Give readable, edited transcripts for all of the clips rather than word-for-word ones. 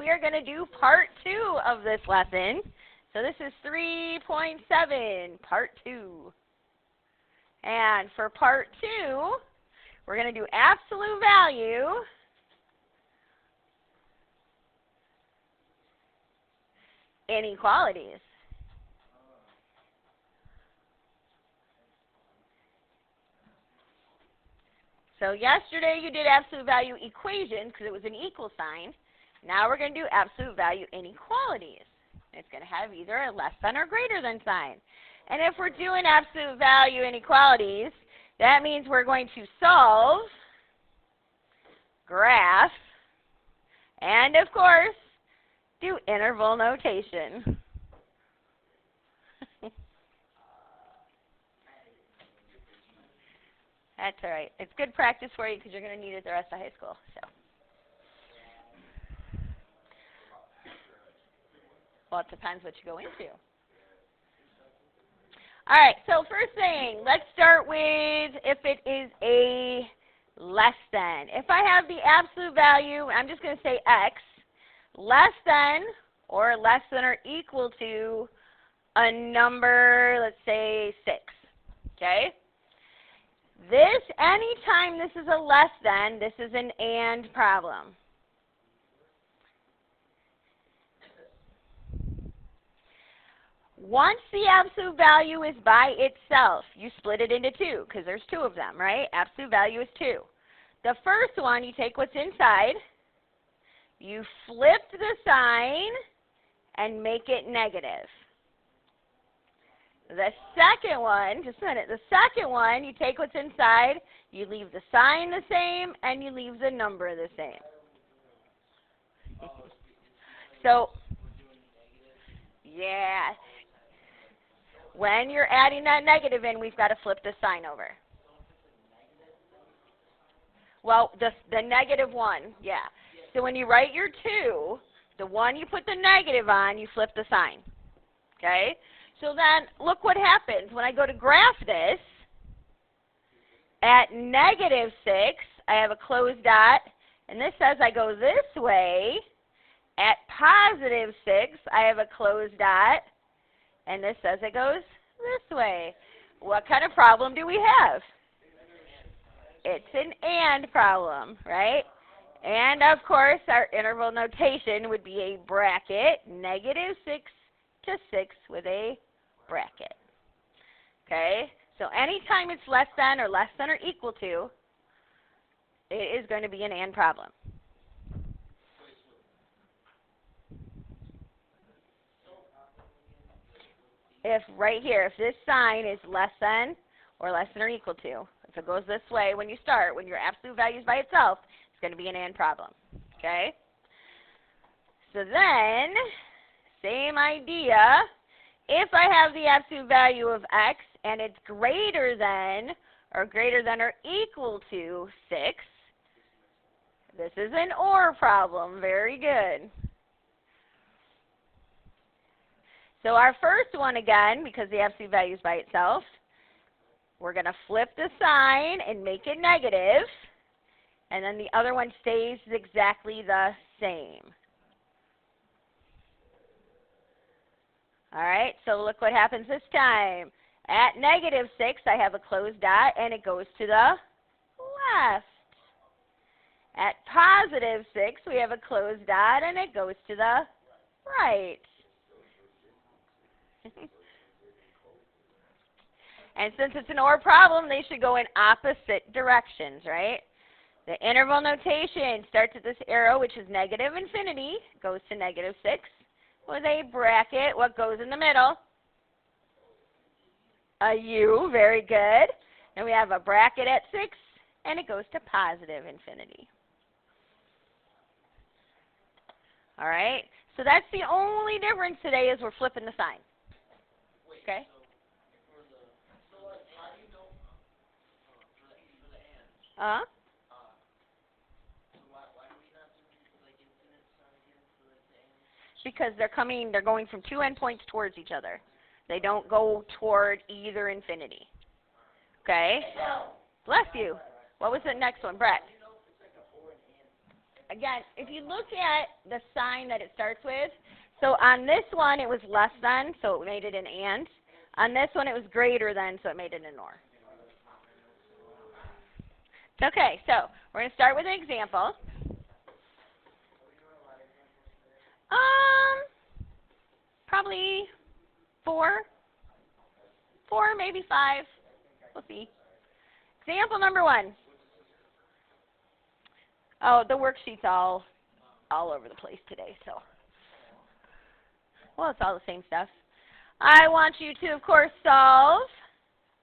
we are going to do part 2 of this lesson. So this is 3.7, part 2. And for part 2, we're going to do absolute value inequalities. So yesterday you did absolute value equations because it was an equal sign. Now we're going to do absolute value inequalities. It's going to have either a less than or greater than sign. And if we're doing absolute value inequalities, that means we're going to solve, graph, and of course, do interval notation. That's all right. It's good practice for you because you're going to need it the rest of high school. So, well, it depends what you go into. All right, so first thing, let's start with if it is a less than. If I have the absolute value, I'm just going to say x, less than or equal to a number, let's say 6, okay? This, anytime this is a less than, this is an and problem. Once the absolute value is by itself, you split it into 2 because there's 2 of them, right? Absolute value is 2. The first one, you take what's inside, you flip the sign, and make it negative. The second one, just a minute, the second one, you take what's inside, you leave the sign the same, and you leave the number the same. So, yeah. When you're adding that negative in, we've got to flip the sign over. Well, the negative 1, yeah. So when you write your 2, the one you put the negative on, you flip the sign. Okay? So then, look what happens. When I go to graph this, at negative 6, I have a closed dot, and this says I go this way. At positive 6, I have a closed dot, and this says it goes this way. What kind of problem do we have? It's an and problem, right? And, of course, our interval notation would be a bracket, negative 6 to 6 with a bracket. Okay? So anytime it's less than or equal to, it is going to be an and problem. If right here, if this sign is less than or equal to, if it goes this way when you start, when your absolute value is by itself, it's going to be an and problem. Okay? So then, same idea. If I have the absolute value of x and it's greater than or equal to 6, this is an or problem. Very good. So our first one again, because the absolute value is by itself, we're going to flip the sign and make it negative. And then the other one stays exactly the same. All right, so look what happens this time. At negative 6, I have a closed dot, and it goes to the left. At positive 6, we have a closed dot, and it goes to the right. And since it's an or problem, they should go in opposite directions, right? The interval notation starts at this arrow, which is negative infinity, goes to negative 6. With a bracket, what goes in the middle? A U, very good. And we have a bracket at 6, and it goes to positive infinity. All right, so that's the only difference today is we're flipping the sign. Okay? Uh-huh. Because they're going from 2 endpoints towards each other. They don't go toward either infinity. Okay? Bless you. What was the next one, Brett? again, if you look at the sign that it starts with, so on this one it was less than, so it made it an and. On this one it was greater than, so it made it an or. Okay, so we're going to start with an example. Probably 4, maybe 5. We'll see. Example number 1. Oh, the worksheet's all over the place today, so. Well, it's all the same stuff. I want you to, of course, solve,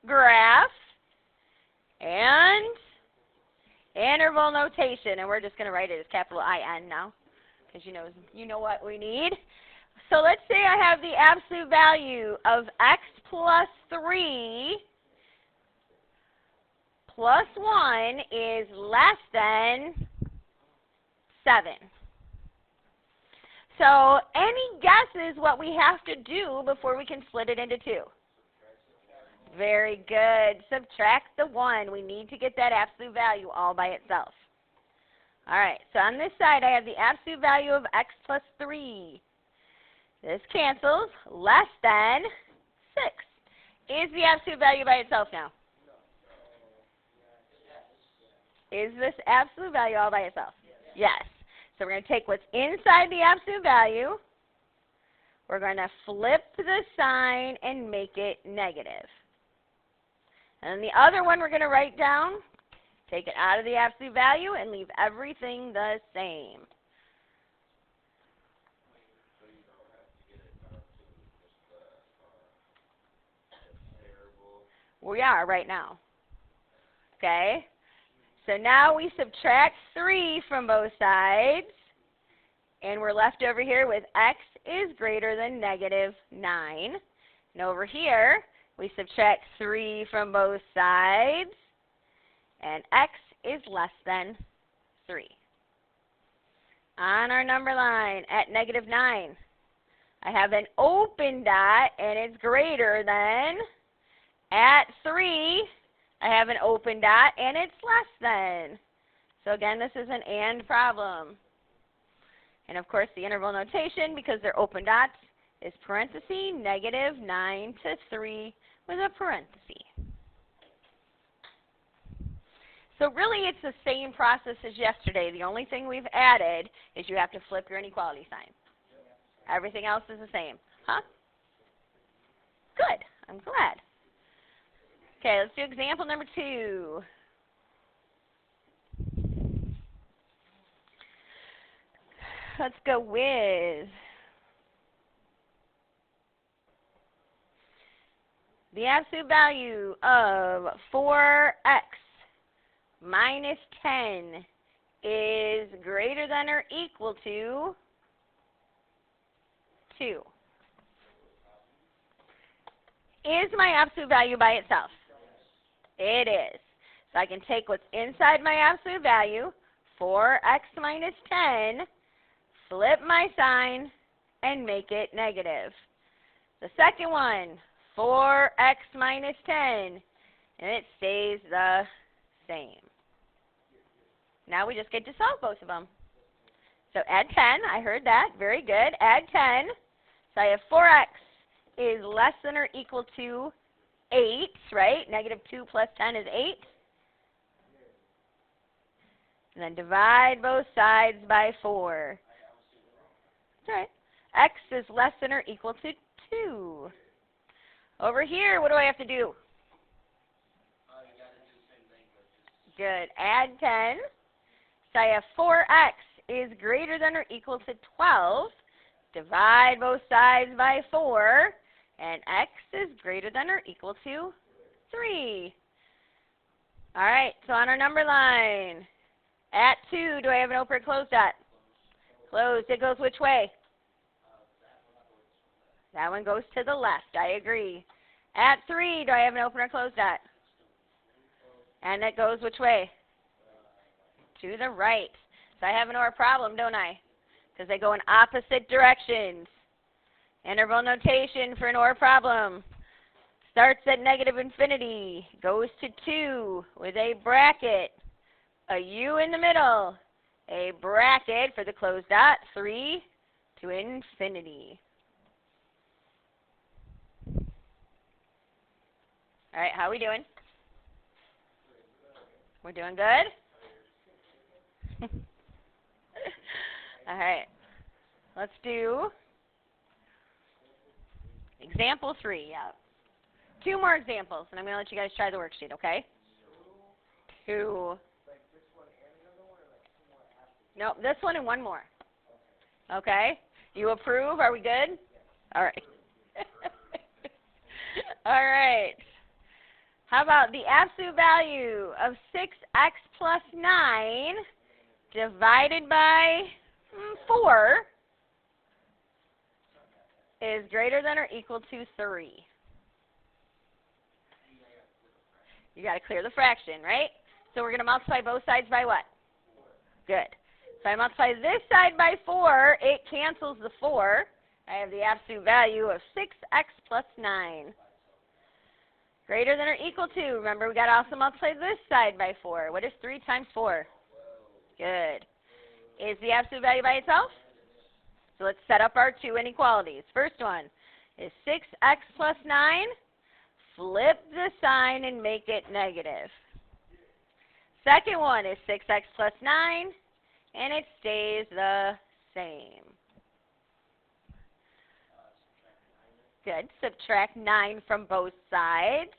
graph, and interval notation. And we're just going to write it as capital IN now, because you know what we need. So let's say I have the absolute value of x plus 3 plus 1 is less than 7. So any guesses what we have to do before we can split it into 2? Very good. Subtract the 1. We need to get that absolute value all by itself. All right, so on this side I have the absolute value of x plus 3. This cancels. Less than 6. Is the absolute value by itself now? Is this absolute value all by itself? Yes. So we're going to take what's inside the absolute value. We're going to flip the sign and make it negative. And then the other one we're going to write down, take it out of the absolute value and leave everything the same. We are right now. Okay? So now we subtract 3 from both sides, and we're left over here with x is greater than negative 9. And over here, we subtract 3 from both sides, and x is less than 3. On our number line at negative 9, I have an open dot, and it's greater than. At 3, I have an open dot, and it's less than. So again, this is an and problem. And of course, the interval notation, because they're open dots, is parenthesis negative 9 to 3 with a parenthesis. So really, it's the same process as yesterday. The only thing we've added is you have to flip your inequality sign. Everything else is the same. Huh? Good. I'm glad. Okay, let's do example number 2. Let's go with the absolute value of 4x minus 10 is greater than or equal to 2. Is my absolute value by itself? It is. So I can take what's inside my absolute value, 4x minus 10, flip my sign, and make it negative. The second one, 4x minus 10, and it stays the same. Now we just get to solve both of them. So add 10, I heard that, very good. Add 10, so I have 4x is less than or equal to 8, right? Negative 2 plus 10 is 8. And then divide both sides by 4. That's right. X is less than or equal to 2. Over here, what do I have to do? Good. Add 10. So I have 4x is greater than or equal to 12. Divide both sides by 4. And x is greater than or equal to 3. All right, so on our number line, at 2, do I have an open or closed dot? Closed. It goes which way? That one goes to the left. I agree. At 3, do I have an open or closed dot? And it goes which way? To the right. So I have an or problem, don't I? Because they go in opposite directions. Interval notation for an or problem. Starts at negative infinity, goes to 2 with a bracket, a u in the middle, a bracket for the closed dot, 3 to infinity. All right, how are we doing? We're doing good? All right, let's do example 3. Yeah. 2 more examples, and I'm going to let you guys try the worksheet, okay? 2. Nope, this one and 1 more. Okay? You approve? Are we good? All right. All right. How about the absolute value of 6x plus 9 divided by 4 is greater than or equal to 3? You got to clear the fraction, right? So we're going to multiply both sides by what? Good. If I multiply this side by 4, it cancels the 4. I have the absolute value of 6x plus 9. Greater than or equal to, remember we got to also multiply this side by 4. What is 3 times 4? Good. Is the absolute value by itself? So let's set up our 2 inequalities. First one is 6x plus 9. Flip the sign and make it negative. Second one is 6x plus 9, and it stays the same. Good. Subtract 9 from both sides.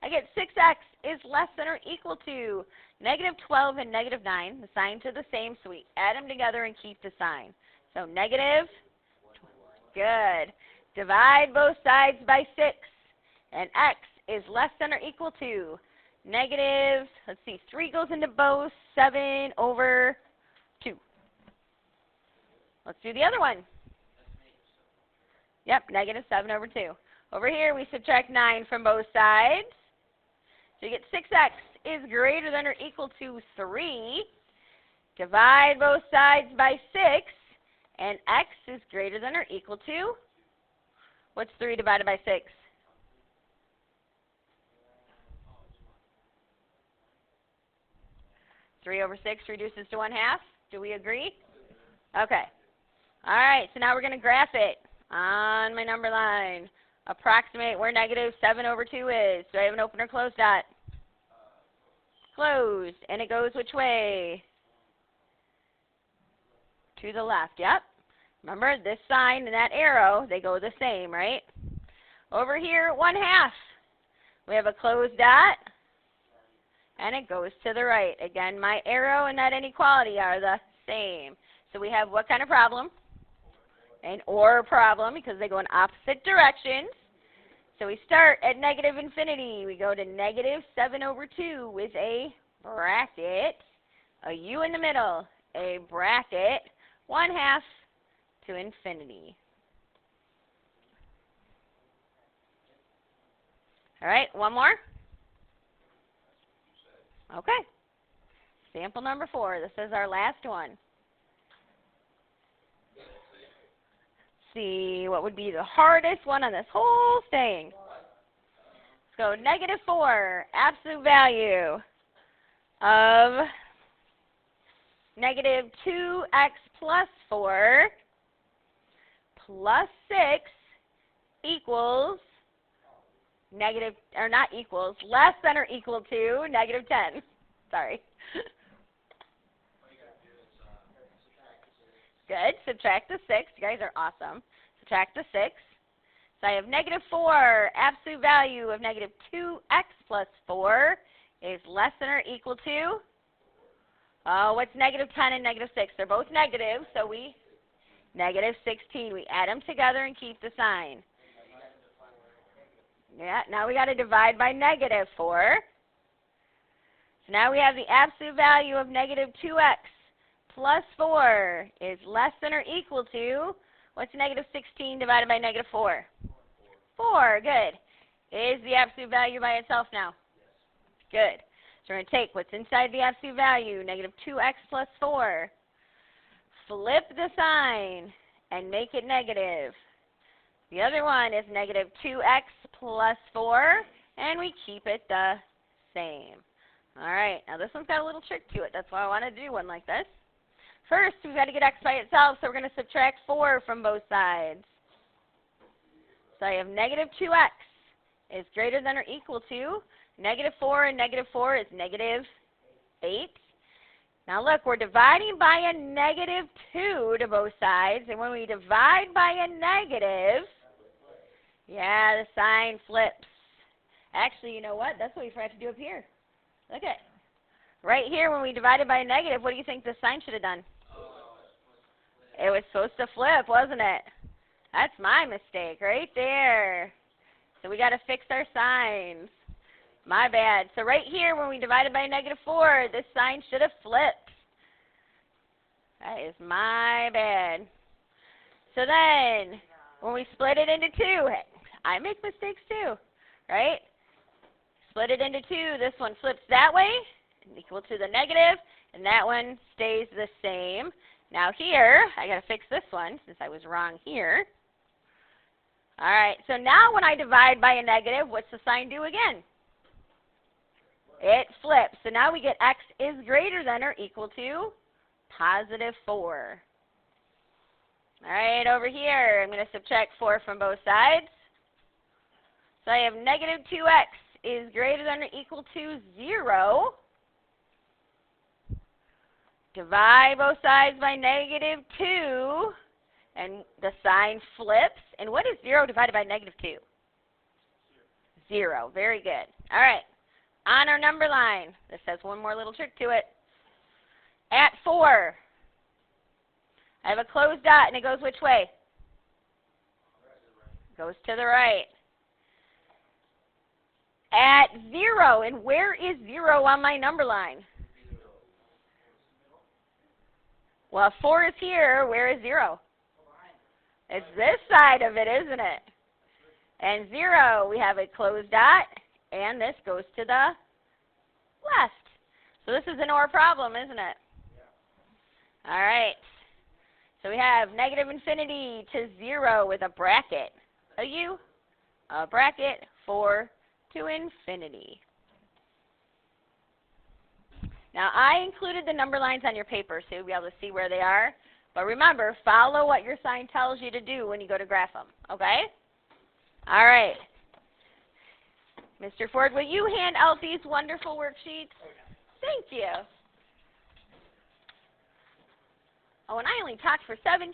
I get 6x is less than or equal to negative 12 and negative 9. The signs are the same, so we add them together and keep the sign. So negative, good. Divide both sides by 6, and x is less than or equal to negative, let's see, 3 goes into both, 7 over 2. Let's do the other one. Yep, negative 7 over 2. Over here, we subtract 9 from both sides. So you get 6x is greater than or equal to 3. Divide both sides by 6, and x is greater than or equal to, what's 3 divided by 6? 3 over 6 reduces to 1/2. Do we agree? Okay. All right, so now we're going to graph it on my number line. Approximate where negative 7 over 2 is. Do I have an open or closed dot? Closed. And it goes which way? To the left. Yep. Remember, this sign and that arrow, they go the same, right? Over here, 1/2. We have a closed dot, and it goes to the right. Again, my arrow and that inequality are the same. So we have what kind of problem? An OR problem, because they go in opposite directions. So we start at negative infinity. We go to negative 7 over 2 with a bracket, a U in the middle, a bracket, 1/2 to infinity. All right, one more? Okay. Sample number 4. This is our last one. See what would be the hardest one on this whole thing. Let's go negative 4, absolute value of negative 2x plus 4 plus 6 equals negative, or not equals, less than or equal to negative 10. Sorry. Good. Subtract the 6. You guys are awesome. Subtract the 6. So I have negative 4. Absolute value of negative 2x plus 4 is less than or equal to, what's negative 10 and negative 6? They're both negative, so we, negative 16. We add them together and keep the sign. Yeah, now we got to divide by negative 4. So now we have the absolute value of negative 2x plus 4 is less than or equal to, what's negative 16 divided by negative 4? 4, good. Is the absolute value by itself now? Good. So we're going to take what's inside the absolute value, negative 2x plus 4, flip the sign, and make it negative. The other one is negative 2x plus 4, and we keep it the same. All right, now this one's got a little trick to it. That's why I wanted to do one like this. First, we've got to get x by itself, so we're going to subtract 4 from both sides. So I have negative 2x is greater than or equal to negative 4, and negative 4 is negative 8. Now look, we're dividing by a negative 2 to both sides, and when we divide by a negative, yeah, the sign flips. Actually, you know what? That's what we forgot to do up here. Look at it. Right here, when we divided by a negative, what do you think the sign should have done? It was supposed to flip, wasn't it? That's my mistake right there. So we got to fix our signs. My bad. So right here, when we divided by a negative 4, this sign should have flipped. That is my bad. So then, when we split it into 2, I make mistakes too, right? Split it into 2, this one flips that way, equal to the negative, and that one stays the same. Now here, I got to fix this one since I was wrong here. All right, so now when I divide by a negative, what's the sign do again? It flips. So now we get x is greater than or equal to positive 4. All right, over here, I'm going to subtract 4 from both sides. So I have negative 2x is greater than or equal to 0. Divide both sides by negative 2, and the sign flips. And what is 0 divided by negative 2? 0. Very good. All right. On our number line, this has one more little trick to it. At 4, I have a closed dot, and it goes which way? Goes to the right. At 0, and where is 0 on my number line? Well, 4 is here. Where is 0? It's this side of it, isn't it? And 0, we have a closed dot, and this goes to the left. So this is an OR problem, isn't it? Yeah. All right. So we have negative infinity to 0 with a bracket. A U, a bracket, 4 to infinity. Now, I included the number lines on your paper so you'll be able to see where they are. But remember, follow what your sign tells you to do when you go to graph them, okay? All right. Mr. Ford, will you hand out these wonderful worksheets? Thank you. Oh, and I only talked for 17